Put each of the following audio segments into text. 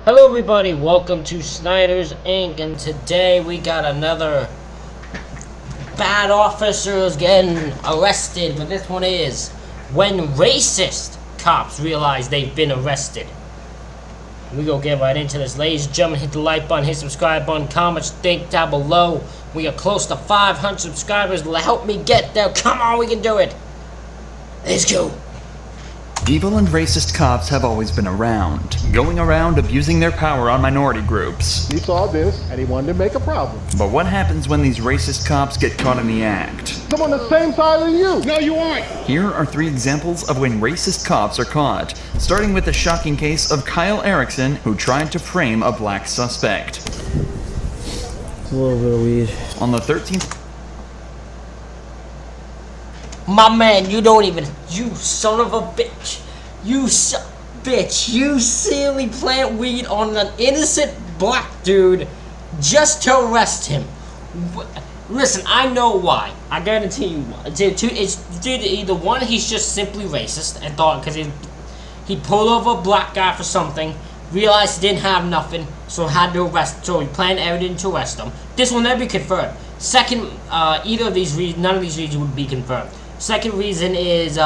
Hello everybody, welcome to Snyder's Inc. And today we got another bad officers getting arrested, but this one is when racist cops realize they've been arrested. We gonna get right into this, ladies and gentlemen. Hit the like button, hit subscribe button, comments, think down below. We are close to 500 subscribers. Help me get there. Come on, we can do it. Let's go. Evil and racist cops have always been around, going around abusing their power on minority groups. He saw this and he wanted to make a problem. But what happens when these racist cops get caught in the act? I'm on the same side as you. No, you aren't. Here are 3 examples of when racist cops are caught, starting with the shocking case of Kyle Erickson, who tried to frame a black suspect. A little bit of weed. On the 13th... My man, you don't even, you son of a bitch. You silly plant weed on an innocent black dude just to arrest him. Listen, I know why. I guarantee you why. It's either one, he's just simply racist and thought because he pulled over a black guy for something, realized he didn't have nothing, so had to arrest, so he planned everything to arrest him. This will never be confirmed. Second, either of these reasons, none of these reasons would be confirmed. Second reason is,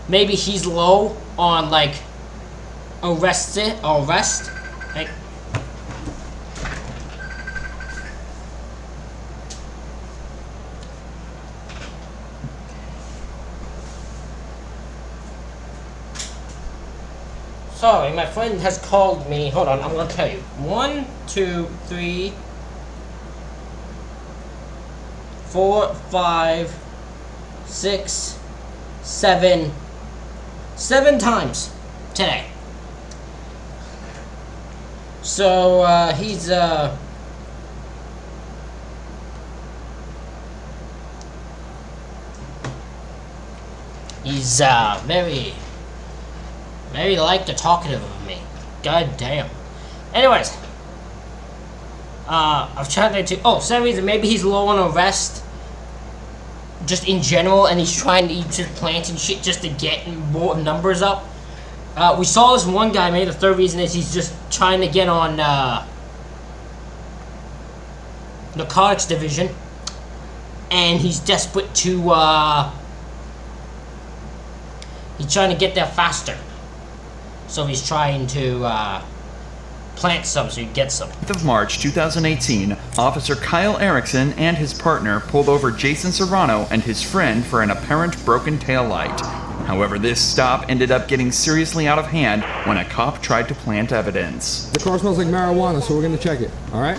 maybe he's low on, like, arrest. Like, sorry, my friend has called me. Hold on, I'm gonna tell you. 1, 2, 3, 4, 5, 6, 7 times today. So he's very like the talkative of me. God damn. Anyways, I've tried to. Oh, some reason maybe he's low on arrest, just in general, and he's trying to eat just planting shit just to get more numbers up. We saw this one guy. Maybe the third reason is he's just trying to get on narcotics division, and he's desperate to. He's trying to get there faster, so he's trying to. Plant some so you get some. Of March 2018, Officer Kyle Erickson and his partner pulled over Jason Serrano and his friend for an apparent broken taillight. However, this stop ended up getting seriously out of hand when a cop tried to plant evidence. The car smells like marijuana, so we're gonna check it. All right?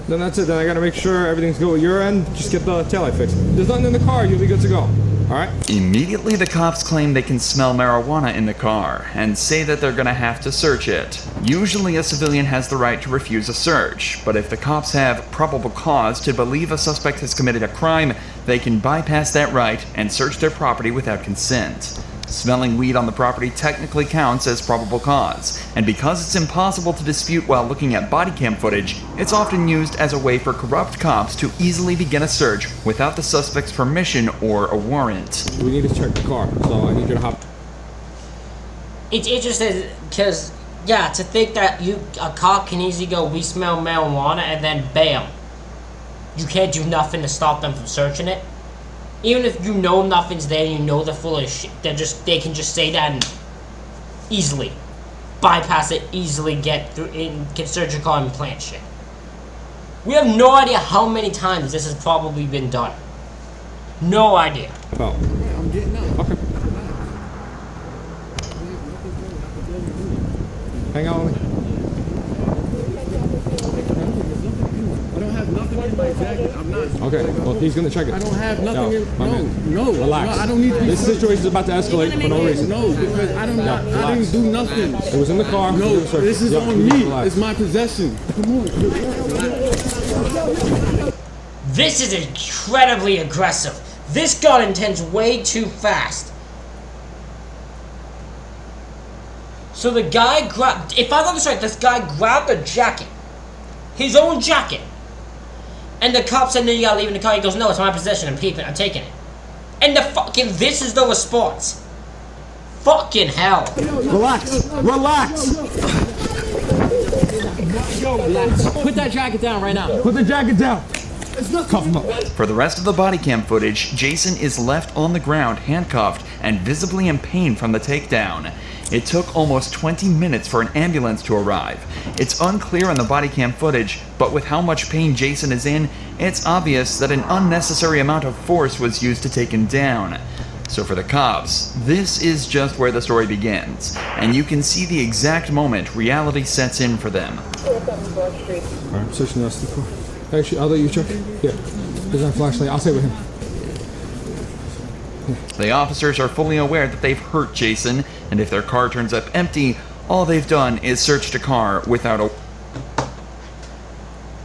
Then that's it. Then I gotta make sure everything's good with your end. Just get the taillight fixed. There's nothing in the car. You'll be good to go. All right? Immediately, the cops claim they can smell marijuana in the car and say that they're gonna have to search it. Usually, a civilian has the right to refuse a search, but if the cops have probable cause to believe a suspect has committed a crime, they can bypass that right and search their property without consent. Smelling weed on the property technically counts as probable cause, and because it's impossible to dispute while looking at body cam footage, it's often used as a way for corrupt cops to easily begin a search without the suspect's permission or a warrant. We need to check the car, so I need you to hop. It's interesting because, yeah, to think that a cop can easily go, we smell marijuana, and then bam, you can't do nothing to stop them from searching it. Even if you know nothing's there, you know they're full of shit, they can just say that and easily bypass it, easily get through and can search your car and plant shit. We have no idea how many times this has probably been done. No idea. Oh. I'm getting up. Okay. Hang on with me. I don't have nothing in my jacket. I'm not. Okay, well, he's gonna check it. I don't have nothing in. my No, man. no. Relax. No, I don't need to be. This situation's about to escalate for no reason. No, because I don't. I relax. didn't do nothing. It was in the car. No, this is on me. Relax. It's my possession. Come on. This is incredibly aggressive. This got intense way too fast. So the guy grabbed, if I got this right, this guy grabbed a jacket. His own jacket. And the cop said, no, you gotta leave in the car. He goes, no, it's my possession. I'm taking it. And the fucking, this is the response. Fucking hell. Relax. Relax. Relax. Put that jacket down right now. Put the jacket down. Cuff him up. For the rest of the body cam footage, Jason is left on the ground handcuffed and visibly in pain from the takedown. It took almost 20 minutes for an ambulance to arrive. It's unclear on the body cam footage, but with how much pain Jason is in, it's obvious that an unnecessary amount of force was used to take him down. So for the cops, this is just where the story begins, and you can see the exact moment reality sets in for them. Alright, searching the rest of the car. Actually, I'll let you check. Yeah. There's my flashlight. I'll stay with him. The officers are fully aware that they've hurt Jason, and if their car turns up empty, all they've done is search the car without a...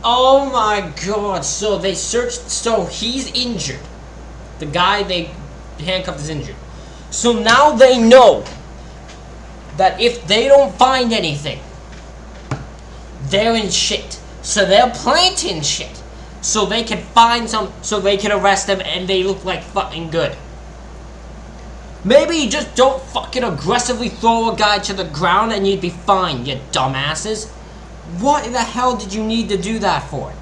Oh my god, so they searched, so he's injured. The guy they handcuffed is injured. So now they know that if they don't find anything, they're in shit. So they're planting shit. So they can find so they can arrest them and they look like fucking good. Maybe you just don't fucking aggressively throw a guy to the ground and you'd be fine, you dumbasses. What the hell did you need to do that for?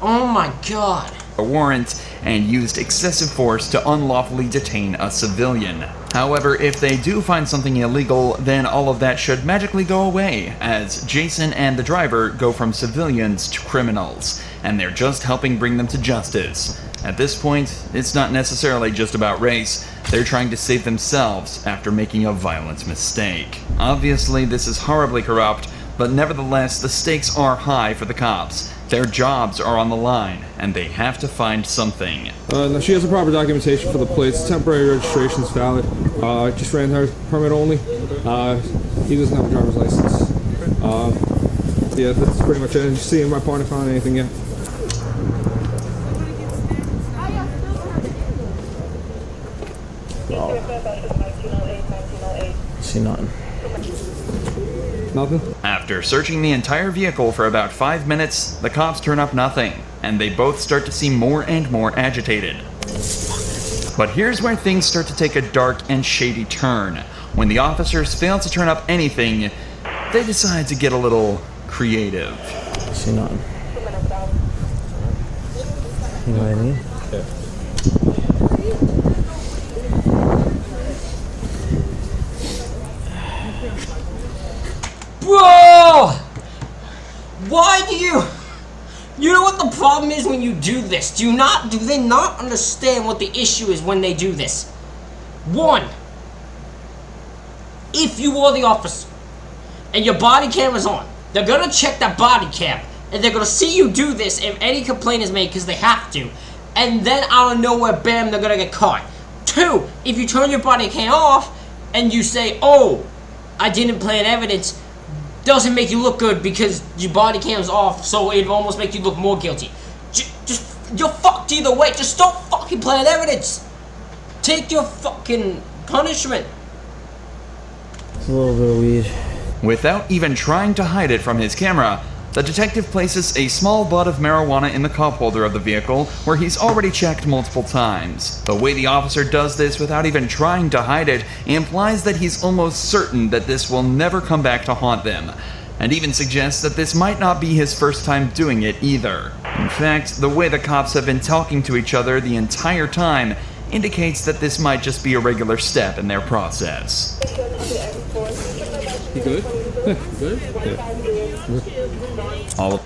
Oh my god. a warrant and used excessive force to unlawfully detain a civilian. However, if they do find something illegal, then all of that should magically go away, as Jason and the driver go from civilians to criminals, and they're just helping bring them to justice. At this point, it's not necessarily just about race, they're trying to save themselves after making a violent mistake. Obviously, this is horribly corrupt, but nevertheless, the stakes are high for the cops. Their jobs are on the line, and they have to find something. Now she has the proper documentation for the plates. Temporary registration's valid. Just ran her permit only. He doesn't have a driver's license. Yeah, that's pretty much it. Did you see my partner found anything yet? See nothing. Nothing? After searching the entire vehicle for about 5 minutes, the cops turn up nothing, and they both start to seem more and more agitated. But here's where things start to take a dark and shady turn. When the officers fail to turn up anything, they decide to get a little creative. See nothing. You know what I mean? Bro! Why do you know what the problem is when you do this? Do they not understand what the issue is when they do this? One, if you are the officer and your body camera's on, they're gonna check that body cam and they're gonna see you do this if any complaint is made, because they have to, and then out of nowhere, bam, they're gonna get caught. Two, if you turn your body cam off and you say, oh, I didn't plant evidence, doesn't make you look good because your body cam's off, so it almost makes you look more guilty. You're fucked either way. Just don't fucking plant evidence. Take your fucking punishment. It's a little bit of weed. Without even trying to hide it from his camera, the detective places a small bud of marijuana in the cup holder of the vehicle, where he's already checked multiple times. The way the officer does this without even trying to hide it implies that he's almost certain that this will never come back to haunt them, and even suggests that this might not be his first time doing it either. In fact, the way the cops have been talking to each other the entire time indicates that this might just be a regular step in their process. You good? Good? I'll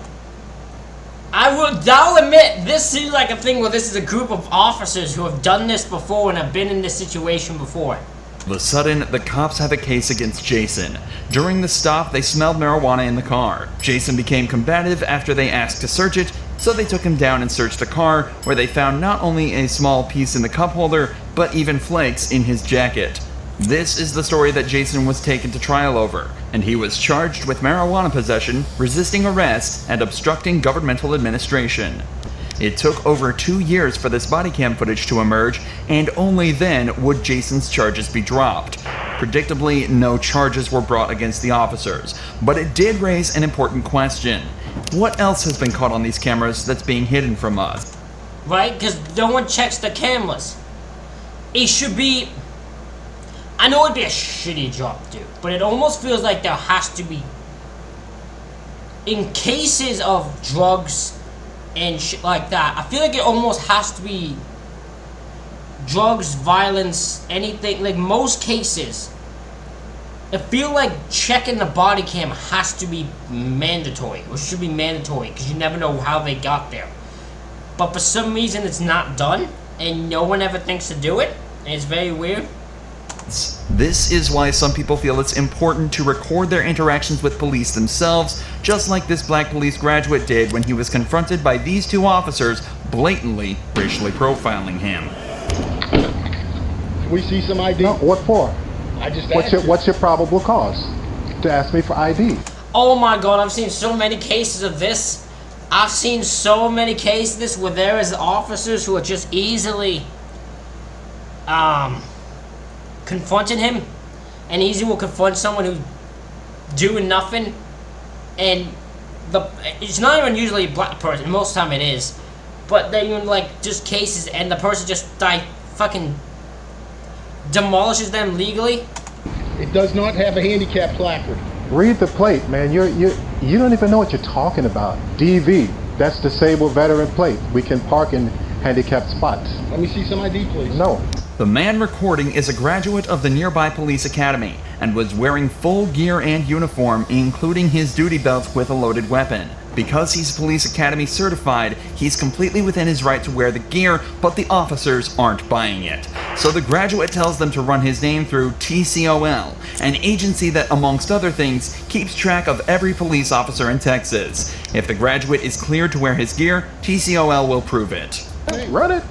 admit, this seems like a thing where this is a group of officers who have done this before and have been in this situation before. All of a sudden, the cops have a case against Jason. During the stop, they smelled marijuana in the car. Jason became combative after they asked to search it, so they took him down and searched the car, where they found not only a small piece in the cup holder, but even flakes in his jacket. This is the story that Jason was taken to trial over, and he was charged with marijuana possession, resisting arrest, and obstructing governmental administration. It took over 2 years for this body cam footage to emerge, and only then would Jason's charges be dropped. Predictably, no charges were brought against the officers, but it did raise an important question. What else has been caught on these cameras that's being hidden from us? Right? Because no one checks the cameras. It should be... I know it'd be a shitty job, dude, but it almost feels like there has to be, in cases of drugs and shit like that, I feel like it almost has to be drugs, violence, anything, like most cases. I feel like checking the body cam has to be mandatory, or should be mandatory, because you never know how they got there. But for some reason it's not done, and no one ever thinks to do it, and it's very weird. This is why some people feel it's important to record their interactions with police themselves, just like this black police graduate did when he was confronted by these two officers blatantly racially profiling him. We see some ID. No, what for? I just asked you. What's your probable cause to ask me for ID? Oh my god, I've seen so many cases of this. I've seen so many cases of this where there is officers who are just easily confronting him, and easy will confront someone who's doing nothing, and it's not even usually a black person, most of the time it is, but they even like just cases and the person just like fucking demolishes them legally. It does not have a handicap placard. Read the plate, man. You don't even know what you're talking about. DV, that's disabled veteran plate. We can park in handicapped spots. Let me see some ID, please. No. The man recording is a graduate of the nearby police academy and was wearing full gear and uniform, including his duty belt with a loaded weapon. Because he's police academy certified, he's completely within his right to wear the gear, but the officers aren't buying it. So the graduate tells them to run his name through TCOL, an agency that, amongst other things, keeps track of every police officer in Texas. If the graduate is cleared to wear his gear, TCOL will prove it. Run it.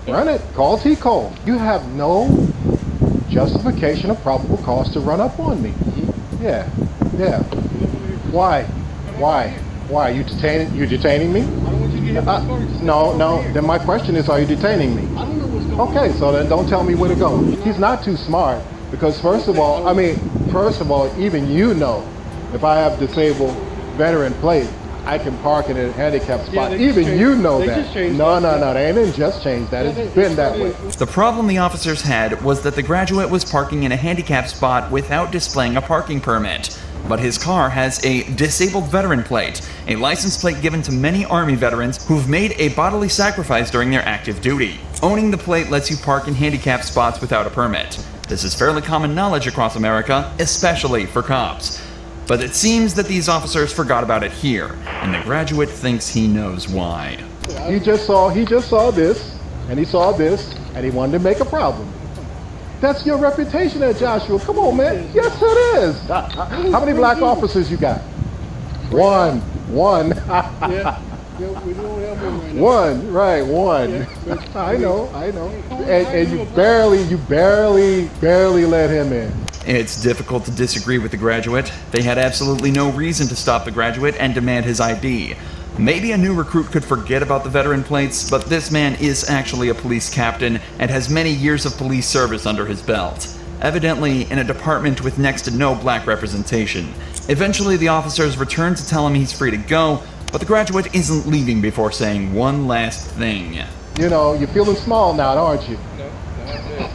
Run it. Call T-Cole. You have no justification of probable cause to run up on me. Yeah. Why? You detaining me? I don't want you to get up. No. Then my question is, are you detaining me? I don't know what's going on. Okay, so then don't tell me where to go. He's not too smart, because first of all, even you know, if I have disabled veteran plate, I can park in a handicapped spot. they just Even changed- you know they that. just changed No, that. they didn't just change that. It's been that way. The problem the officers had was that the graduate was parking in a handicapped spot without displaying a parking permit. But his car has a disabled veteran plate, a license plate given to many Army veterans who've made a bodily sacrifice during their active duty. Owning the plate lets you park in handicapped spots without a permit. This is fairly common knowledge across America, especially for cops. But it seems that these officers forgot about it here, and the graduate thinks he knows why. He just saw this, and he saw this, and he wanted to make a problem. That's your reputation there, Joshua. Come on, man. Yes, it is. How many black officers you got? One. Yeah, we don't have one right now. One. Yeah, I know. And you barely let him in. It's difficult to disagree with the graduate. They had absolutely no reason to stop the graduate and demand his ID. Maybe a new recruit could forget about the veteran plates, but this man is actually a police captain and has many years of police service under his belt. Evidently in a department with next to no black representation. Eventually the officers return to tell him he's free to go, but the graduate isn't leaving before saying one last thing. You know, you're feeling small now, aren't you? No, that's it.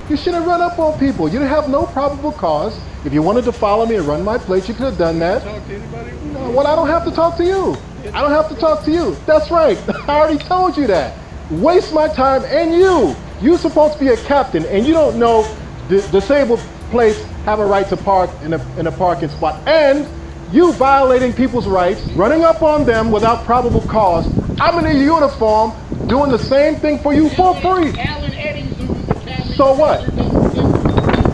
You shouldn't run up on people. You have no probable cause. If you wanted to follow me and run my place, you could have done that. Talk to anybody? Well, I don't have to talk to you. I don't have to talk to you. That's right. I already told you that. Waste my time and you. You're supposed to be a captain, and you don't know the disabled plates have a right to park in a parking spot. And you violating people's rights, running up on them without probable cause. I'm in a uniform doing the same thing for you for free. Alan Eddings, who was the captain. So what?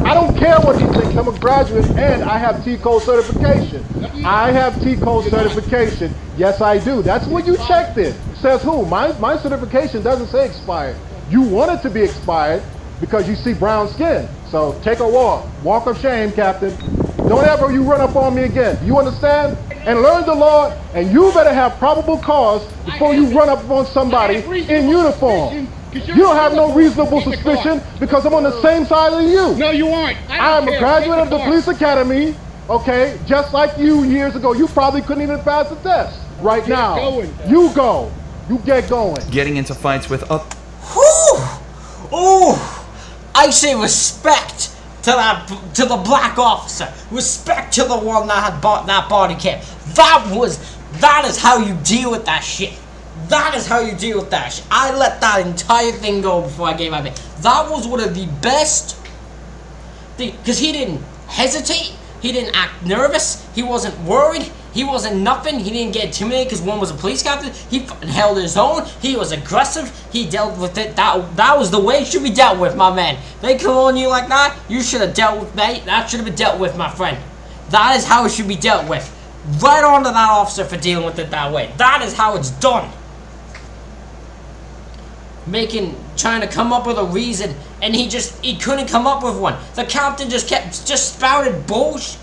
I don't care what he thinks. I'm a graduate and I have T-Code certification. I have T-Code certification. Yes, I do. That's what you checked it. Says who? My certification doesn't say expired. You want it to be expired because you see brown skin. So take a walk. Walk of shame, Captain. Don't ever you run up on me again. You understand? And learn the law, and you better have probable cause before you run up on somebody in uniform. You don't have no reasonable suspicion because I'm on the same side as you. No, you aren't. I'm a graduate of the police academy, okay? Just like you years ago. You probably couldn't even pass the test. Right now, you go. You get going. Getting into fights with Whew! Oh! I say respect to the black officer. Respect to the one that had bought that body cam. That is how you deal with that shit. That is how you deal with that shit. I let that entire thing go before I gave my opinion. That was one of the best things, because he didn't hesitate. He didn't act nervous. He wasn't worried. He wasn't nothing. He didn't get intimidated because one was a police captain. He fucking held his own. He was aggressive. He dealt with it. That was the way it should be dealt with, my man. They come on you like that, you should have dealt with, mate. That should have been dealt with, my friend. That is how it should be dealt with. Right on to that officer for dealing with it that way. That is how it's done. Trying to come up with a reason, and he couldn't come up with one. The captain just spouted bullshit,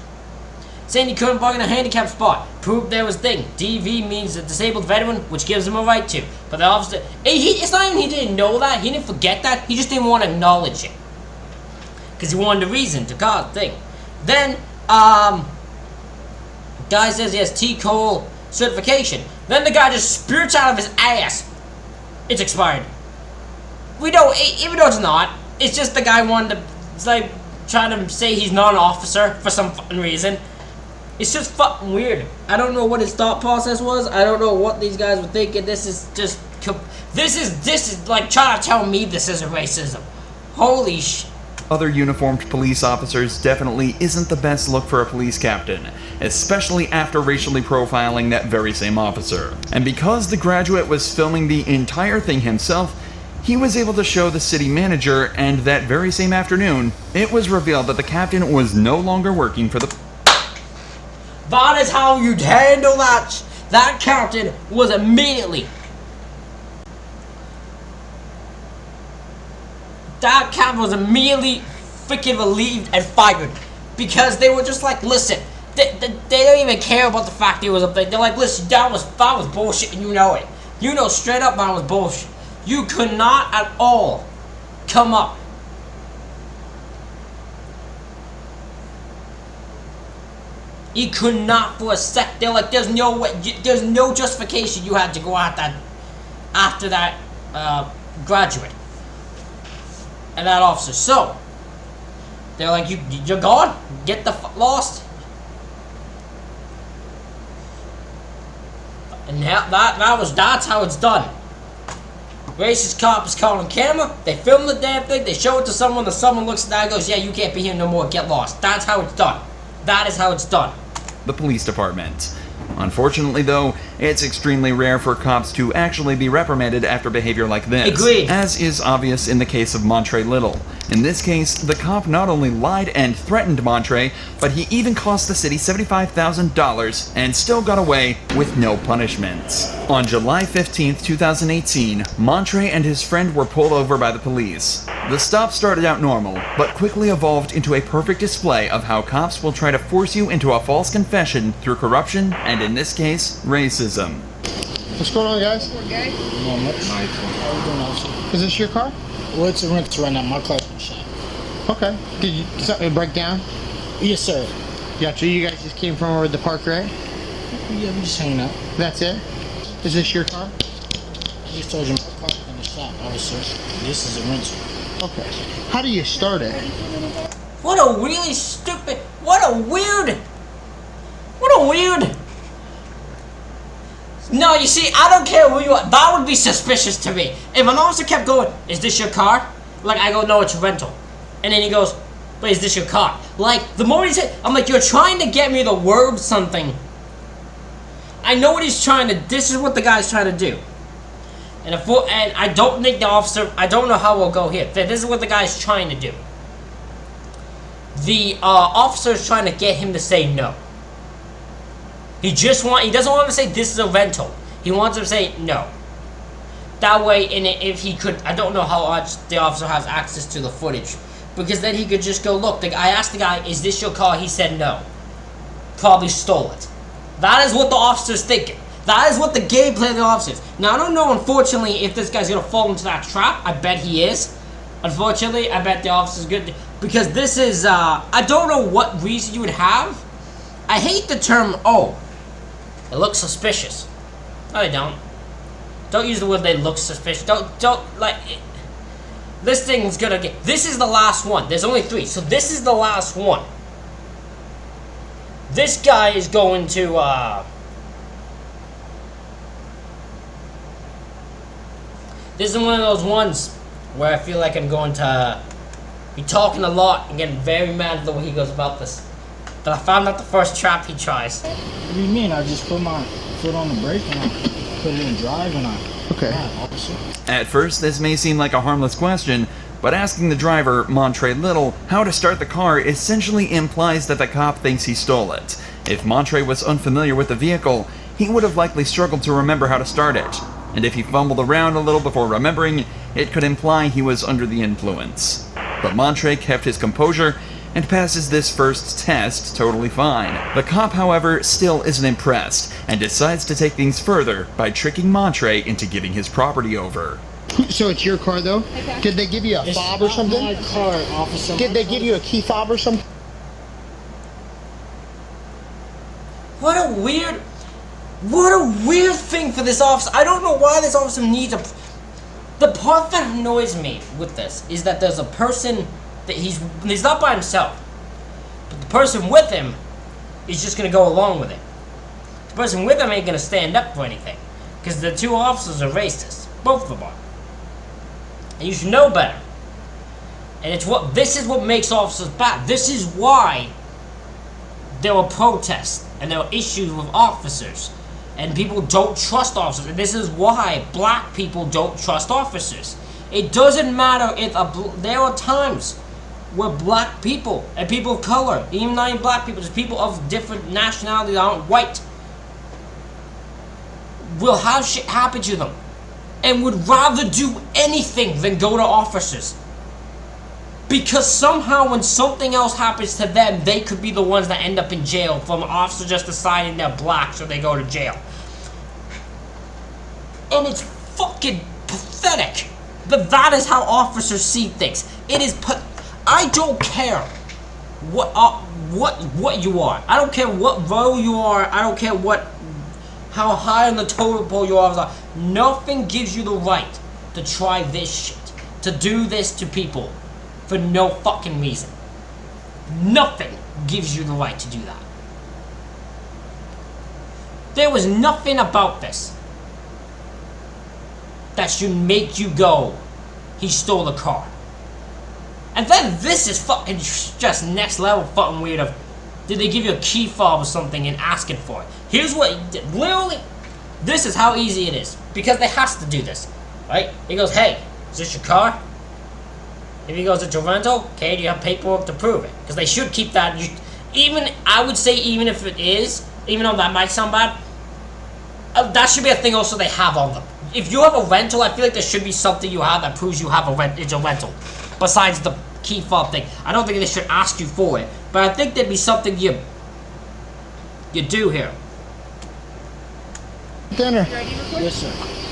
saying he couldn't park in a handicapped spot. Proved there was thing. DV means a disabled veteran, which gives him a right to. But the officer, it's not even he didn't know that, he didn't forget that, he just didn't want to acknowledge it. Because he wanted a reason to cause the thing. Then, guy says he has T-Cole certification. Then the guy just spurts out of his ass, it's expired. We don't, even though it's not, it's just the guy wanted to, it's like, trying to say he's not an officer for some fucking reason. It's just fucking weird. I don't know what his thought process was. I don't know what these guys were thinking. This is just, this is like trying to tell me this isn't racism. Holy shit. Other uniformed police officers definitely isn't the best look for a police captain, especially after racially profiling that very same officer. And because the graduate was filming the entire thing himself, he was able to show the city manager, and that very same afternoon, it was revealed that the captain was no longer working for the... That is how you'd handle that. That captain was immediately... That captain was immediately freaking relieved and fired. Because they were just like, listen, they don't even care about the fact he was up there. They're like, listen, that was bullshit and you know it. You know straight up that was bullshit. You could not at all come up. You could not for a sec. They're like, there's no way, there's no justification you had to go out that after that graduate and that officer. So they're like, you're gone. Get the lost. And now that's how it's done. Racist cop is caught on camera, they film the damn thing, they show it to someone, someone looks at that and goes, yeah, you can't be here no more, get lost. That's how it's done. That is how it's done. The police department. Unfortunately, though, it's extremely rare for cops to actually be reprimanded after behavior like this. Agreed. As is obvious in the case of Montre Little. In this case, the cop not only lied and threatened Montre, but he even cost the city $75,000 and still got away with no punishment. On July 15, 2018, Montre and his friend were pulled over by the police. The stop started out normal, but quickly evolved into a perfect display of how cops will try to force you into a false confession through corruption and, in this case, racism. What's going on, guys? Not much. How you doing, officer? Is this your car? Well, it's a rental right now. My car's been shot. Okay. Did something break down? Yes, sir. Gotcha. You guys just came from over the park, right? Yeah, we just hanging out. That's it? Is this your car? I just told you my car's been shot, officer. This is a rental. Okay. How do you start it? What a really stupid, what a weird. No, you see, I don't care who you are. That would be suspicious to me. If an officer kept going, is this your car? Like, I go, no, it's a rental. And then he goes, but is this your car? Like, the moment he said, I'm like, you're trying to get me to word something. I know what he's trying to, this is what the guy's trying to do. And I don't think the officer, I don't know how we'll go here. This is what the guy's trying to do. The officer is trying to get him to say no. He doesn't want him to say this is a rental. He wants him to say no. That way, and if he could, I don't know how much the officer has access to the footage, because then he could just go, look, I asked the guy, is this your car? He said no. Probably stole it. That is what the officer's thinking. That is what the game plan of the officer is. Now, I don't know, unfortunately, if this guy's going to fall into that trap. I bet he is. Unfortunately, I bet the officer's good. Because this is, I don't know what reason you would have. I hate the term, oh, it looks suspicious. No, they don't. Don't use the word they look suspicious. Don't, like, This thing's gonna get. This is the last one. There's only 3, so this is the last one. This guy is going to. This is one of those ones where I feel like I'm going to be talking a lot and getting very mad at the way he goes about this. But I found out the first trap he tries. What do you mean? I just put my foot on the brake and I put it in drive and I. Okay. Yeah, officer. At first, this may seem like a harmless question, but asking the driver, Montre Little, how to start the car essentially implies that the cop thinks he stole it. If Montre was unfamiliar with the vehicle, he would have likely struggled to remember how to start it. And if he fumbled around a little before remembering, it could imply he was under the influence. But Montre kept his composure and passes this first test totally fine. The cop, however, still isn't impressed, and decides to take things further by tricking Montre into giving his property over. So it's your car though? Did they give you a It's fob or not something? my car, officer. Did they give you a key fob or something? What a weird thing for this officer. I don't know why this officer needs a. The part that annoys me with this is that there's a person that he's not by himself, but the person with him is just gonna go along with it. The person with him ain't gonna stand up for anything, because the 2 officers are racist, both of them are, and you should know better. And this is what makes officers bad. This is why there were protests and there were issues with officers, and people don't trust officers. And this is why black people don't trust officers. It doesn't matter if there are times where black people and people of color, even not even black people, just people of different nationalities that aren't white, will have shit happen to them and would rather do anything than go to officers. Because somehow when something else happens to them, they could be the ones that end up in jail from an officer just deciding they're black so they go to jail. And it's fucking pathetic. But that is how officers see things. It is I don't care what you are. I don't care what row you are. I don't care how high on the totem pole you are. Nothing gives you the right to try this shit, to do this to people for no fucking reason. Nothing gives you the right to do that. There was nothing about this that should make you go, he stole the car. And then this is fucking just next level fucking weird of, did they give you a key fob or something and asking for it? Here's what he did. Literally, this is how easy it is. Because they have to do this. Right? He goes, hey, is this your car? If he goes, it's a rental, okay, do you have paperwork to prove it? Because they should keep that. I would say even if it is, even though that might sound bad, that should be a thing also they have on them. If you have a rental, I feel like there should be something you have that proves you have it's a rental. Besides the key fob thing. I don't think they should ask you for it. But I think there'd be something you do here. Dinner. Yes, sir.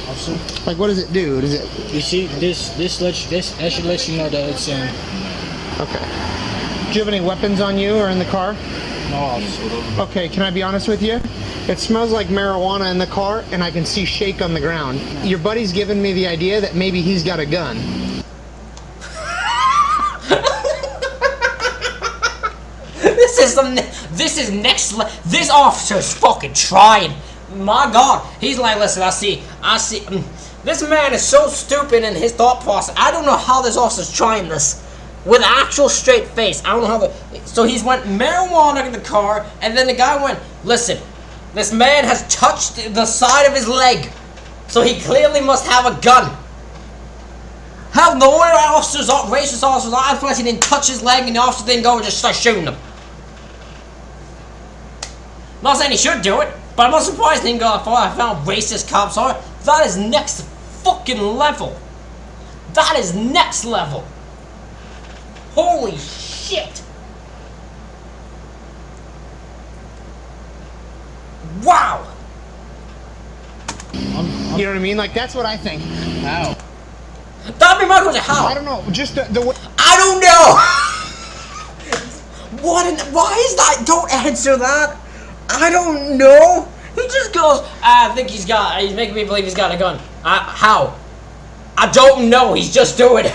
Officer. Like, what does it do? Does it? You see, this actually lets you know that it's in. Okay. Do you have any weapons on you or in the car? No, officer. Okay, can I be honest with you? It smells like marijuana in the car, and I can see shake on the ground. Your buddy's given me the idea that maybe he's got a gun. This is next level. This officer's fucking trying. My God, he's like, listen, I see. This man is so stupid in his thought process. I don't know how this officer's trying this with actual straight face. I don't know how so he's went marijuana in the car, and then the guy went, listen, this man has touched the side of his leg, so he clearly must have a gun. How the way officers, racist officers, I thought he didn't touch his leg, and the officer didn't go and just start shooting him. I'm not saying he should do it, but I'm not surprised he didn't go that far. I found racist cops are. That is next fucking level. That is next level. Holy shit. Wow. You know what I mean? Like, that's what I think. How? That'd be my question. How? I don't know. Just the way. I don't know. Why is that? Don't answer that. I don't know. He just goes, I think he's making me believe he's got a gun. How? I don't know. He's just doing it.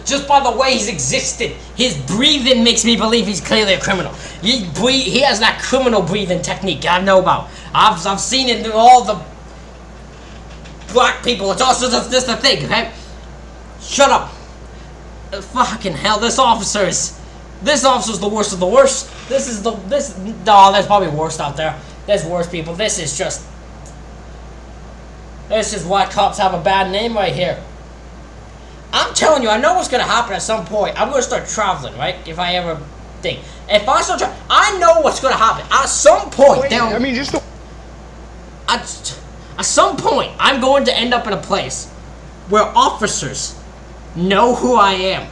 just by the way he's existed. His breathing makes me believe he's clearly a criminal. He has that criminal breathing technique I know about. I've seen it in all the black people. It's also just the thing, okay? Shut up. Fucking hell, this officer's the worst of the worst. No, there's probably worse out there. There's worse people. This is why cops have a bad name right here. I'm telling you, I know what's gonna happen at some point. I'm gonna start traveling, right? If I ever think. If I start traveling, I know what's gonna happen. At some point, at some point, I'm going to end up in a place where officers know who I am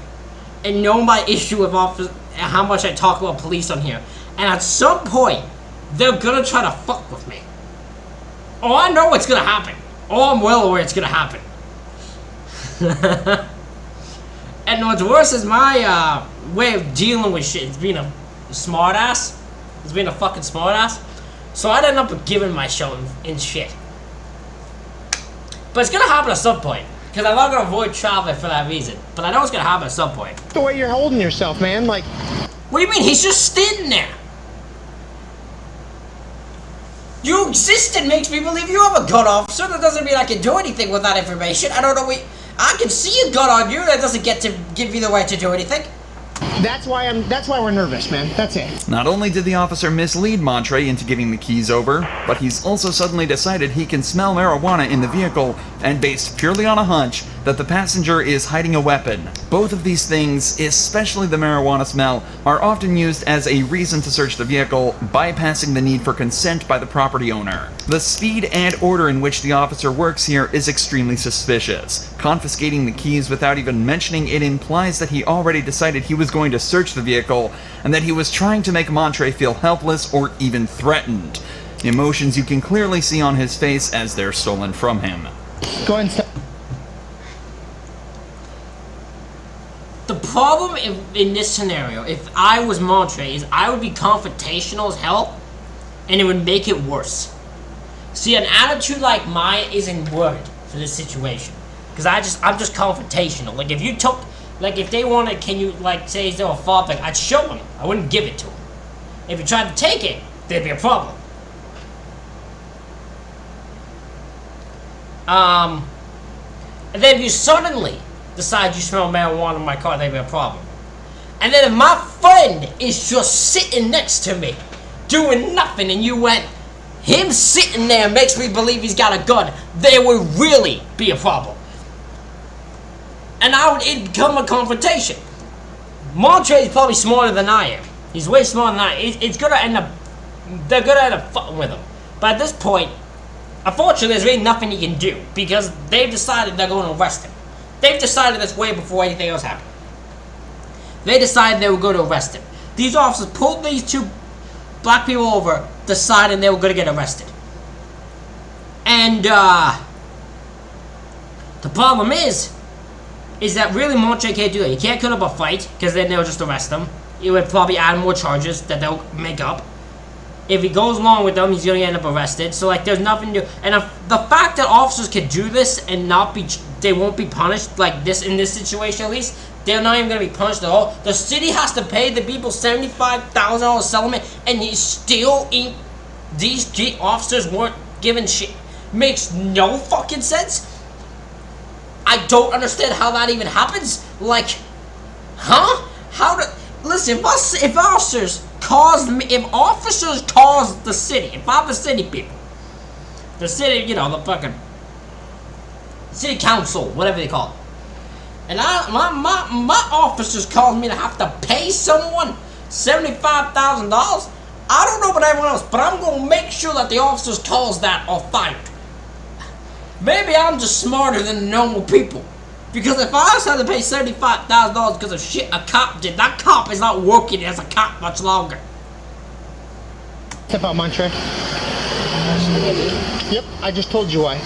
and know my issue with how much I talk about police on here. And at some point, they're gonna try to fuck with me. Oh, I know what's gonna happen. Oh, I'm well aware it's gonna happen. And what's worse is my way of dealing with shit. It's being a smartass. It's being a fucking smartass. So I'd end up giving my show in shit. But it's gonna happen at some point. Because I'm not gonna avoid traveling for that reason. But I know it's gonna happen at some point. The way you're holding yourself, man, like... What do you mean? He's just standing there. You existed makes me believe you have a gun, officer. That doesn't mean I can do anything with that information. I don't know. I can see a gun on you. That doesn't get to give you the right to do anything. That's why we're nervous, man. That's it. Not only did the officer mislead Montre into giving the keys over, but he's also suddenly decided he can smell marijuana in the vehicle, and based purely on a hunch that the passenger is hiding a weapon. Both of these things, especially the marijuana smell, are often used as a reason to search the vehicle, bypassing the need for consent by the property owner. The speed and order in which the officer works here is extremely suspicious. Confiscating the keys without even mentioning it implies that he already decided he was going to search the vehicle, and that he was trying to make Montre feel helpless or even threatened. Emotions you can clearly see on his face as they're stolen from him. Go ahead and stop. The problem in this scenario, if I was Montre, is I would be confrontational as hell, and it would make it worse. See, an attitude like mine isn't worded for this situation, because I'm just confrontational. Like if you took, like if they wanted, can you like say they're a fallback? I'd show them. I wouldn't give it to them. If you tried to take it, there'd be a problem. And then if you suddenly decide you smell marijuana in my car, there'd be a problem. And then if my friend is just sitting next to me, doing nothing, and you went, him sitting there makes me believe he's got a gun, there would really be a problem. And it'd become a confrontation. Montre is probably smarter than I am. He's way smarter than I am. They're gonna end up fucking with him. But at this point, unfortunately, there's really nothing he can do, because they've decided they're going to arrest him. They've decided this way before anything else happened. They decided they were going to arrest him. These officers pulled these two black people over, deciding they were going to get arrested. And, the problem is that really Montre can't do that. He can't cut up a fight, because then they'll just arrest him. It would probably add more charges that they'll make up. If he goes along with them, he's going to end up arrested. So, like, there's nothing to do. And the fact that officers can do this and they won't be punished like this in this situation at least, they're not even going to be punished at all. The city has to pay the people $75,000 settlement, and these officers weren't given shit. Makes no fucking sense. I don't understand how that even happens. Like, huh? Listen, if officers caused the city, if I'm the city people, the city, the fucking city council, whatever they call it, and my officers caused me to have to pay someone $75,000, I don't know about everyone else, but I'm gonna make sure that the officers cause that are fired. Maybe I'm just smarter than the normal people. Because if I just had to pay $75,000 because of shit a cop did, that cop is not working as a cop much longer. Step out, Montre. Yep, I just told you why.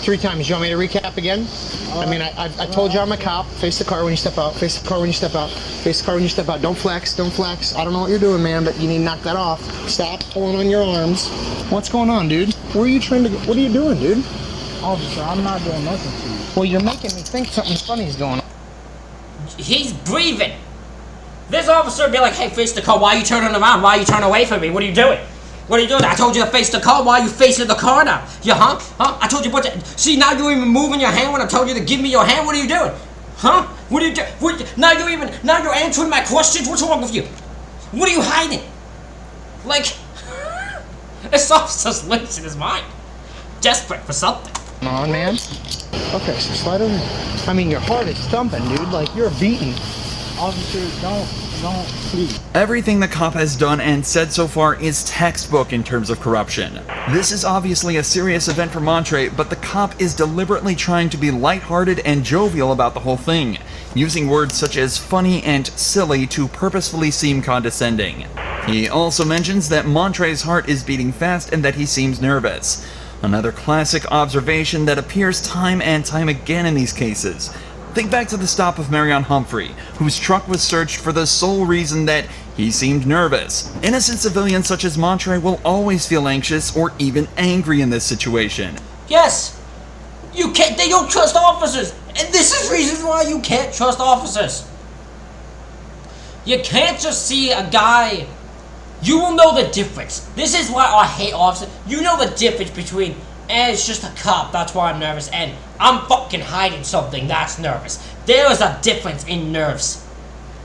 3 times. You want me to recap again? I mean, I told you I'm a cop. Face the car when you step out. Face the car when you step out. Face the car when you step out. Don't flex. Don't flex. I don't know what you're doing, man, but you need to knock that off. Stop pulling on your arms. What's going on, dude? Where are you trying to go? What are you doing, dude? Officer, I'm not doing nothing to you. Well, you're making me think something funny is going on. he's breathing. This officer would be like, hey, face the car. Why are you turning around? Why are you turning away from me? What are you doing? What are you doing? I told you to face the car. Why are you facing the car now? You Huh? I told you what to... See, now you're even moving your hand when I told you to give me your hand. What are you doing? Huh? What are you doing? Now you're answering my questions? What's wrong with you? What are you hiding? Like... This officer's losing his mind. Desperate for something. Come on, man. Okay, so slide over here. I mean, your heart is thumping, dude. Like, you're beating. Officer, don't, please. Everything the cop has done and said so far is textbook in terms of corruption. This is obviously a serious event for Montre, but the cop is deliberately trying to be lighthearted and jovial about the whole thing, using words such as funny and silly to purposefully seem condescending. He also mentions that Montre's heart is beating fast and that he seems nervous. Another classic observation that appears time and time again in these cases. Think back to the stop of Marion Humphrey, whose truck was searched for the sole reason that he seemed nervous. Innocent civilians such as Montre will always feel anxious or even angry in this situation. Yes! They don't trust officers! And this is reasons why you can't trust officers. You can't just see a guy... You will know the difference. This is why I hate officers. You know the difference between, it's just a cop, that's why I'm nervous, and I'm fucking hiding something, that's nervous. There is a difference in nerves.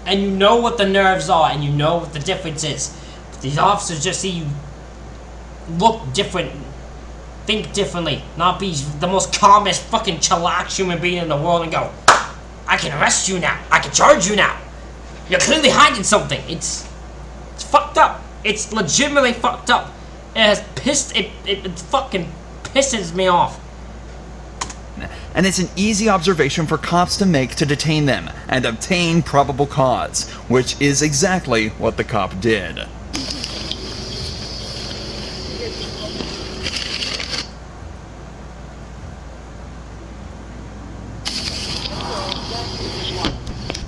And you know what the nerves are, and you know what the difference is. But these officers just see you look different, think differently, not be the most calmest fucking chillax human being in the world and go, I can arrest you now, I can charge you now. You're clearly hiding something. It's fucked up. It's legitimately fucked up. It fucking pisses me off. And it's an easy observation for cops to make to detain them and obtain probable cause, which is exactly what the cop did.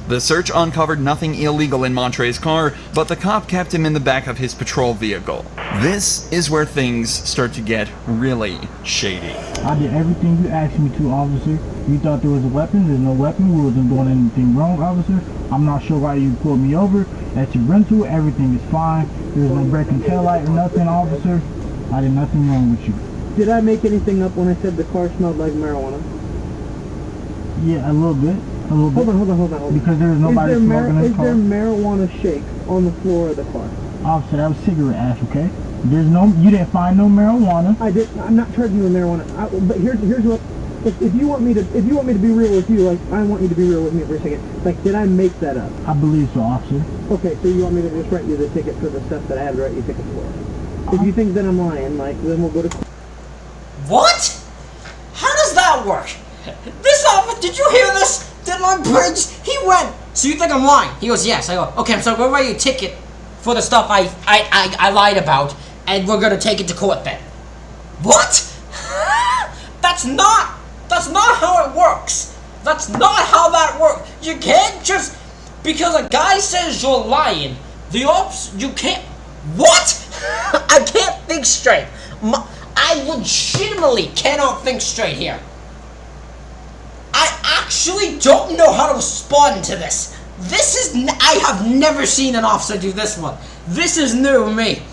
The search uncovered nothing illegal in Montre's car, but the cop kept him in the back of his patrol vehicle. This is where things start to get really shady. I did everything you asked me to, officer. You thought there was a weapon. There's no weapon. We wasn't doing anything wrong, officer. I'm not sure why you pulled me over. That's your rental. Everything is fine. There's no breaking taillight or nothing, officer. I did nothing wrong with you. Did I make anything up when I said the car smelled like marijuana? Yeah, a little bit. A little bit. Hold on. Because there was nobody smoking in the car. Is there marijuana shake on the floor of the car? Officer, that was cigarette ash, okay? You didn't find no marijuana. I'm not charging you with marijuana. But here's what. If you want me to be real with you, like I want you to be real with me for a second. Like, did I make that up? I believe so, officer. Okay, so you want me to just write you the ticket for the stuff that I have to write you tickets for? If you think that I'm lying, like, then we'll go to. What? How does that work? This officer, did you hear this? Did my bridge? He went. So you think I'm lying? He goes, yes. I go, okay, so we'll write you a ticket for the stuff I lied about, and we're gonna take it to court then. What? That's not how it works. That's not how that works. You can't just, because a guy says you're lying, you can't, what? I can't think straight. I legitimately cannot think straight here. I actually don't know how to respond to this. I have never seen an officer do this one. This is new to me.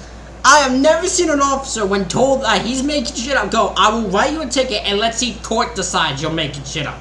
I have never seen an officer, when told that he's making shit up, go, I will write you a ticket and let's see court decides you're making shit up.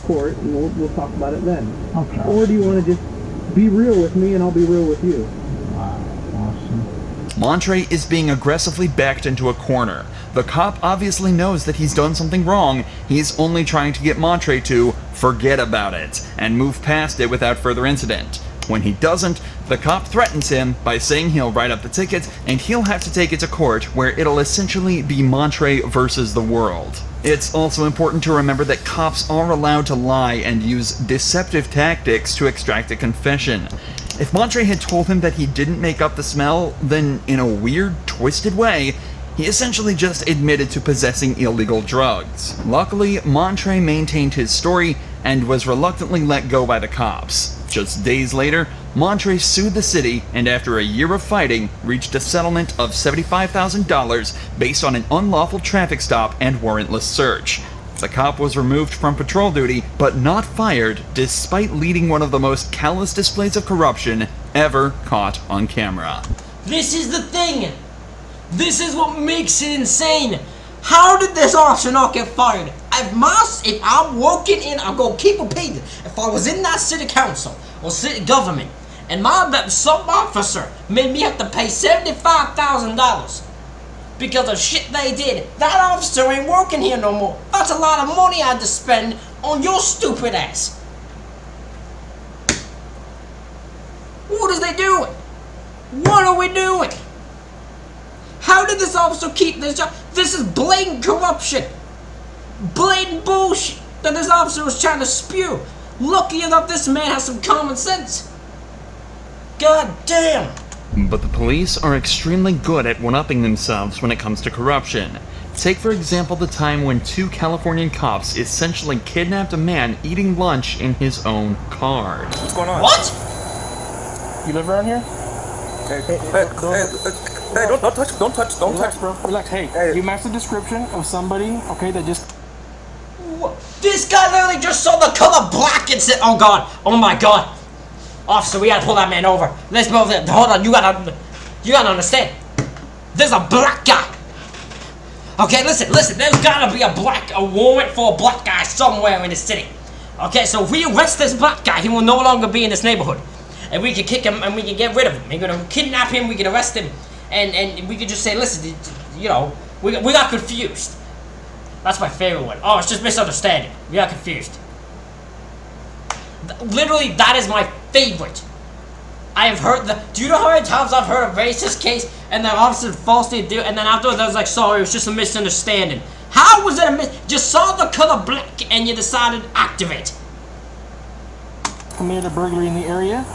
Court, and we'll talk about it then. Okay. Or do you want to just be real with me and I'll be real with you? Awesome. Montre is being aggressively backed into a corner. The cop obviously knows that he's done something wrong. He's only trying to get Montre to forget about it and move past it without further incident. When he doesn't, the cop threatens him by saying he'll write up the ticket and he'll have to take it to court, where it'll essentially be Montre versus the world. It's also important to remember that cops are allowed to lie and use deceptive tactics to extract a confession. If Montre had told him that he didn't make up the smell, then in a weird, twisted way, he essentially just admitted to possessing illegal drugs. Luckily, Montre maintained his story and was reluctantly let go by the cops. Just days later, Montre sued the city and after a year of fighting, reached a settlement of $75,000 based on an unlawful traffic stop and warrantless search. The cop was removed from patrol duty, but not fired, despite leading one of the most callous displays of corruption ever caught on camera. This is the thing. This is what makes it insane. How did this officer not get fired? If I'm working in, I'm gonna keep repeating. If I was in that city council or city government, and some officer made me have to pay $75,000 because of shit they did, that officer ain't working here no more. That's a lot of money I had to spend on your stupid ass. What is they doing? What are we doing? How did this officer keep this job? This is blatant corruption. Blatant bullshit that this officer was trying to spew. Lucky enough this man has some common sense. God damn. But the police are extremely good at one-upping themselves when it comes to corruption. Take for example the time when 2 Californian cops essentially kidnapped a man eating lunch in his own car. What's going on? What? You live around here? Hey, don't touch, bro. Relax. Hey, you match the description of somebody, okay, that just... This guy literally just saw the color black and said, oh god, oh my god. Officer, we gotta pull that man over. Let's move it. Hold on, you gotta understand. There's a black guy. Okay, listen, there's gotta be a warrant for a black guy somewhere in the city. Okay, so if we arrest this black guy, he will no longer be in this neighborhood. And we can kick him and we can get rid of him. We're gonna kidnap him, we can arrest him, and we can just say, listen, you know, we got confused. That's my favorite one. Oh, it's just misunderstanding. We got confused. Literally, that is my favorite. I have heard do you know how many times I've heard a racist case and the officer falsely do, and then afterwards I was like, sorry, it was just a misunderstanding. How was it just saw the color black and you decided to activate? Committed a burglary in the area.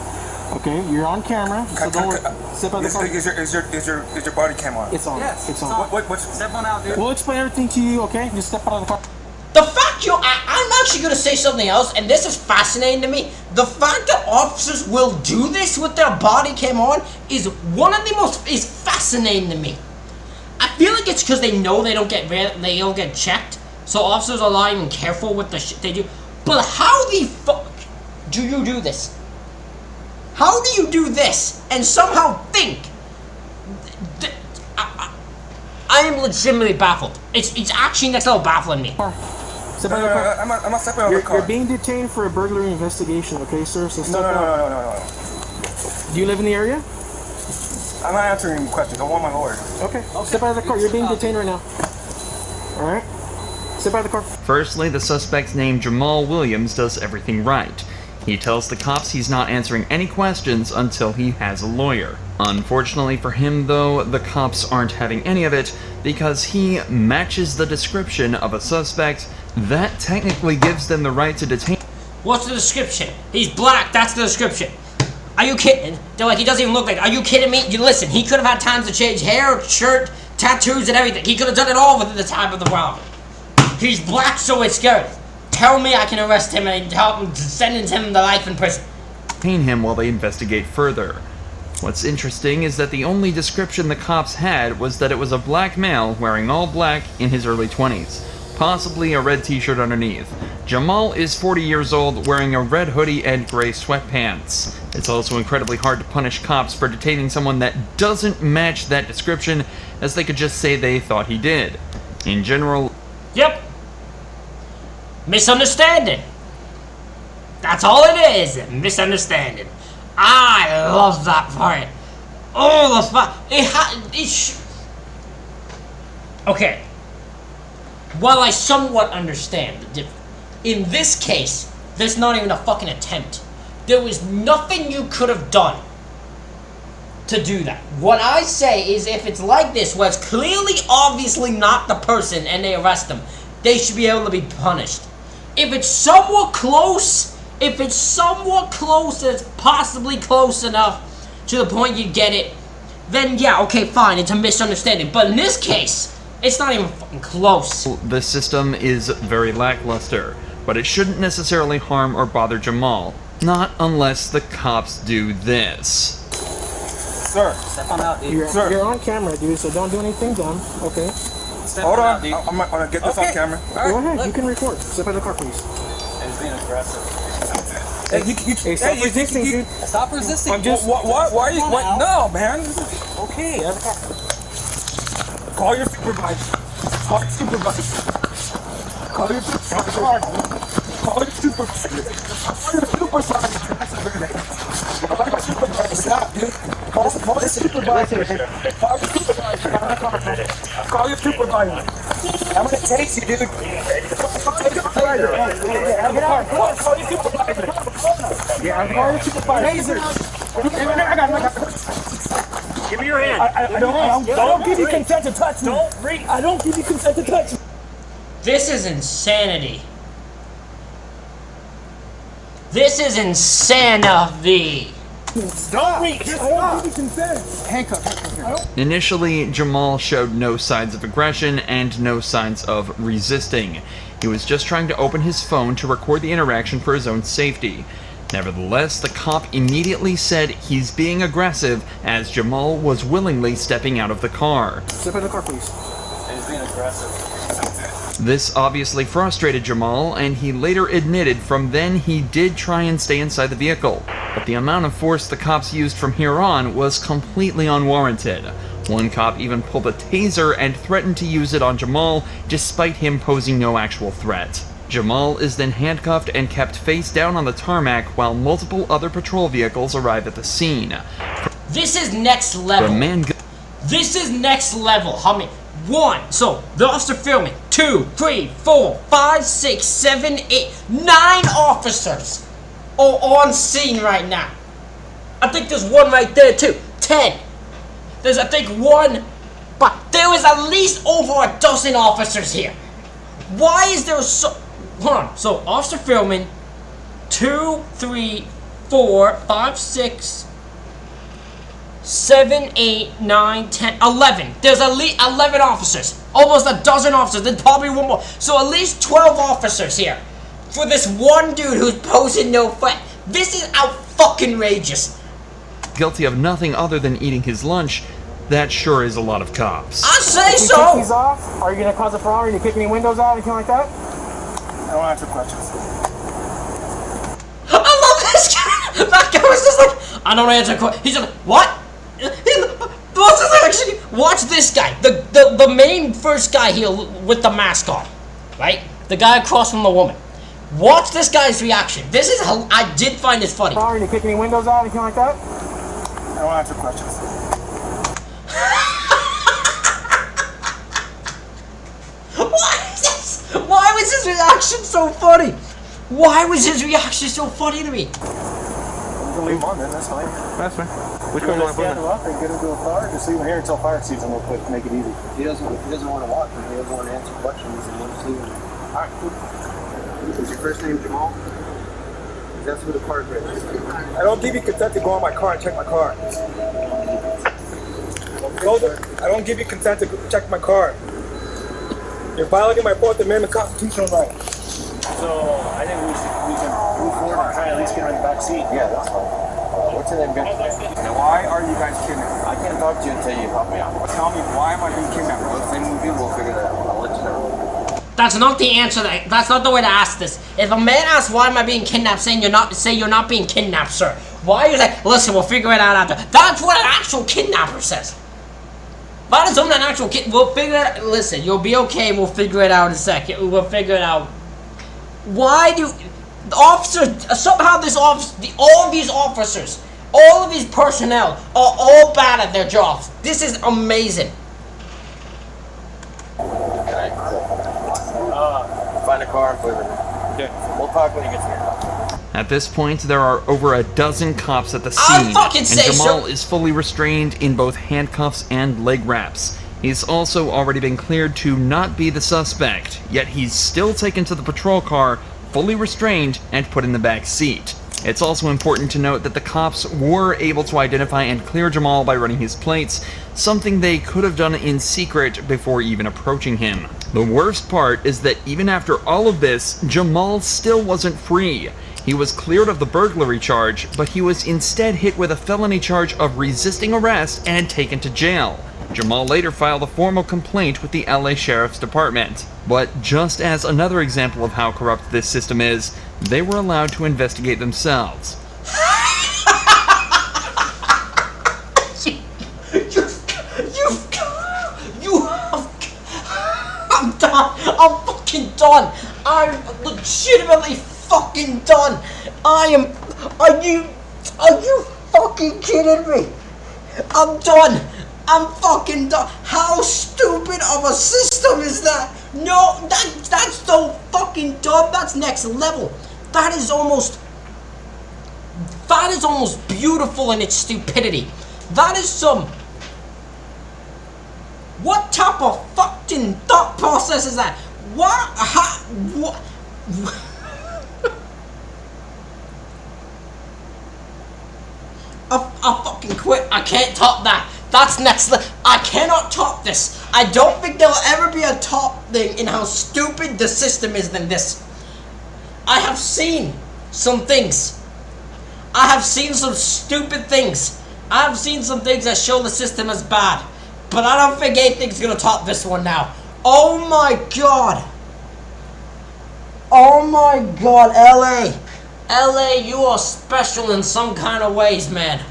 Okay, you're on camera, so don't step out the car. Is your body cam on? It's on. Yes. It's on. What's step on out, dude? We'll explain everything to you, okay? Just step out of the car. The fact I'm actually gonna say something else, and this is fascinating to me. The fact that officers will do this with their body cam on is fascinating to me. I feel like it's because they know they don't get checked, so officers are not even careful with the shit they do. But how the fuck do you do this? How do you do this and somehow think? I am legitimately baffled. It's actually next level baffling me. I'm not stepping out of the car. You're being detained for a burglary investigation, okay, sir? So step out. No. Do you live in the area? I'm not answering questions. I want my lawyer. Okay. Step out of the car. You're being detained right now. Alright? Step out of the car. Firstly, the suspect's name, Jamal Williams, does everything right. He tells the cops he's not answering any questions until he has a lawyer. Unfortunately for him, though, the cops aren't having any of it because he matches the description of a suspect that technically gives them the right to detain. What's the description? He's black, that's the description. Are you kidding? They're like, he doesn't even look like, are you kidding me? You listen, he could have had time to change hair, shirt, tattoos, and everything. He could have done it all within the time of the robbery. He's black, so it's scary. Tell me I can arrest him and sentence him to life in prison. Detain him while they investigate further. What's interesting is that the only description the cops had was that it was a black male wearing all black in his early 20s, possibly a red t-shirt underneath. Jamal is 40 years old, wearing a red hoodie and gray sweatpants. It's also incredibly hard to punish cops for detaining someone that doesn't match that description, as they could just say they thought he did. In general... Yep. Misunderstanding. That's all it is. Misunderstanding. I love that part. Oh, the fuck. Okay. While I somewhat understand the difference, in this case, there's not even a fucking attempt. There was nothing you could have done to do that. What I say is, if it's like this, where it's clearly, obviously not the person and they arrest them, they should be able to be punished. If it's somewhat close, and it's possibly close enough to the point you get it, then yeah, okay, fine, it's a misunderstanding. But in this case, it's not even fucking close. The system is very lackluster, but it shouldn't necessarily harm or bother Jamal. Not unless the cops do this. Sir, step on out, dude. You're on camera, dude, so don't do anything dumb, okay? Hold on. I'm gonna get this on camera. Go ahead. You can record. Step out of the car, please. He's being aggressive. Hey, Hey, stop resisting, dude. Stop resisting. I'm just. What? Why are you? What? No, man. Okay. Call your supervisor. Call your supervisor. Call your supervisor. Call your supervisor. Call your supervisor. Stop, dude. Call the supervisor. Call your supervisor. Call your supervisor. I'm gonna taste you, dude. Call your supervisor. Call your supervisor. Yeah, call your supervisor. I got Give me your hand. I don't give you consent to touch me. I don't give you consent to touch me. This is insanity. This is insanity. Don't reach. I don't give you consent. Handcuff. Initially, Jamal showed no signs of aggression and no signs of resisting. He was just trying to open his phone to record the interaction for his own safety. Nevertheless, the cop immediately said he's being aggressive as Jamal was willingly stepping out of the car. Step out of the car, please. He's being aggressive. This obviously frustrated Jamal, and he later admitted from then he did try and stay inside the vehicle. But the amount of force the cops used from here on was completely unwarranted. One cop even pulled a taser and threatened to use it on Jamal, despite him posing no actual threat. Jamal is then handcuffed and kept face down on the tarmac while multiple other patrol vehicles arrive at the scene. This is next level. The man This is next level. How many? 1. So the officer filming. 2, 3, 4, 5, 6, 7, 8, 9 officers are on scene right now. I think there's one right there too. 10. There's I think one, but there is at least over a dozen officers here. Why is there so? Hold on. So officer filming. 2, 3, 4, 5, 6, 7, 8, 9, 10, 11. There's at least 11 officers. Almost a dozen officers. There's probably one more. So at least 12 officers here. For this one dude who's posing no threat. This is out-fucking-rageous. guilty of nothing other than eating his lunch, that sure is a lot of cops. I say You so! kick these off? Are you gonna cause a problem? Are you gonna kick any windows out? Anything like that? I don't answer questions. I love this guy! That guy was just like, I don't answer questions. He's like, what? What's his actually? Watch this guy. The main first guy here with the mask on. Right? The guy across from the woman. Watch this guy's reaction. This is how I did find this funny. Are you gonna kick any windows out? Anything like that? I don't answer questions. Why was his reaction so funny? Why was his reaction so funny to me? Leave him on then, that's fine. That's fine. Which one do you want to put him up and get him to a car? Just leave him here until fire season real quick to make it easy. He doesn't want to walk. He doesn't want to answer questions. He wants to leave him. Alright, cool. Is your first name Jamal? That's who the car is. I don't give you consent to go on my car and check my car. I don't give you consent to check my car. You're violating my 4th Amendment constitutional right. So I think we can move forward and try at least get in the back seat. Yeah, that's fine. What's your name, Ben? Now, why are you guys kidnapping? I can't talk to you until you help me out. Tell me, why am I being kidnapped? Let's say movie, we'll figure that out. I'll let you know. That's not the answer. That's not the way to ask this. If a man asks why am I being kidnapped, say you're not being kidnapped, sir. Why are you like, listen, we'll figure it out after. That's what an actual kidnapper says. That is something an actual kid. We'll figure it out. Listen, you'll be okay. We'll figure it out in a second. We'll figure it out. Why do the officers somehow all of these officers, all of these personnel are all bad at their jobs? This is amazing. Find a car and put it in there. Yeah. We'll talk when he gets here. At this point, there are over a dozen cops at the I'll scene, fucking and say Jamal so. is fully restrained in both handcuffs and leg wraps. He's also already been cleared to not be the suspect, yet he's still taken to the patrol car, fully restrained, and put in the back seat. It's also important to note that the cops were able to identify and clear Jamal by running his plates, something they could have done in secret before even approaching him. The worst part is that even after all of this, Jamal still wasn't free. He was cleared of the burglary charge, but he was instead hit with a felony charge of resisting arrest and taken to jail. Jamal later filed a formal complaint with the LA Sheriff's Department. But just as another example of how corrupt this system is, they were allowed to investigate themselves. I'm done. I'm fucking done. I'm legitimately fucking done. Are you fucking kidding me? I'm done. I'm fucking done. How stupid of a system is that? No, that's so fucking dumb. That's next level. That is almost beautiful in its stupidity. That is some... What type of fucking thought process is that? What? What? I fucking quit. I can't top that. That's next level. I cannot top this. I don't think there'll ever be a top thing in how stupid the system is than this. I have seen some things. I have seen some stupid things. I have seen some things that show the system as bad. But I don't think anything's gonna top this one now. Oh my god. Oh my god, LA. LA, you are special in some kind of ways, man.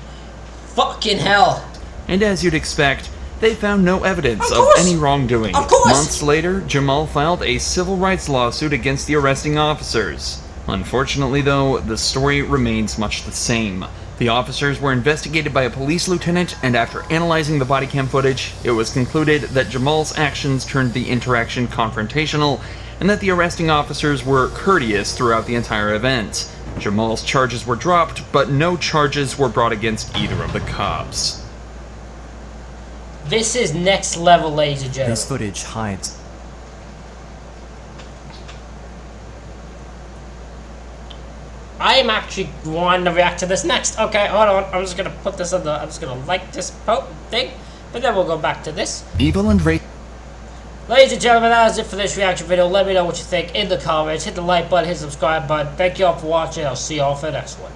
Fucking hell. And as you'd expect, they found no evidence of any wrongdoing. Of course. Months later, Jamal filed a civil rights lawsuit against the arresting officers. Unfortunately, though, the story remains much the same. The officers were investigated by a police lieutenant, and after analyzing the body cam footage, it was concluded that Jamal's actions turned the interaction confrontational, and that the arresting officers were courteous throughout the entire event. Jamal's charges were dropped, but no charges were brought against either of the cops. This is next level, ladies and gentlemen. This footage hides. I am actually wanting to react to this next. Okay, hold on. I'm just gonna put this on the... I'm just gonna like this thing, but then we'll go back to this. Evil and Ray. Ladies and gentlemen, that is it for this reaction video. Let me know what you think in the comments. Hit the like button, hit the subscribe button. Thank you all for watching. I'll see you all for the next one.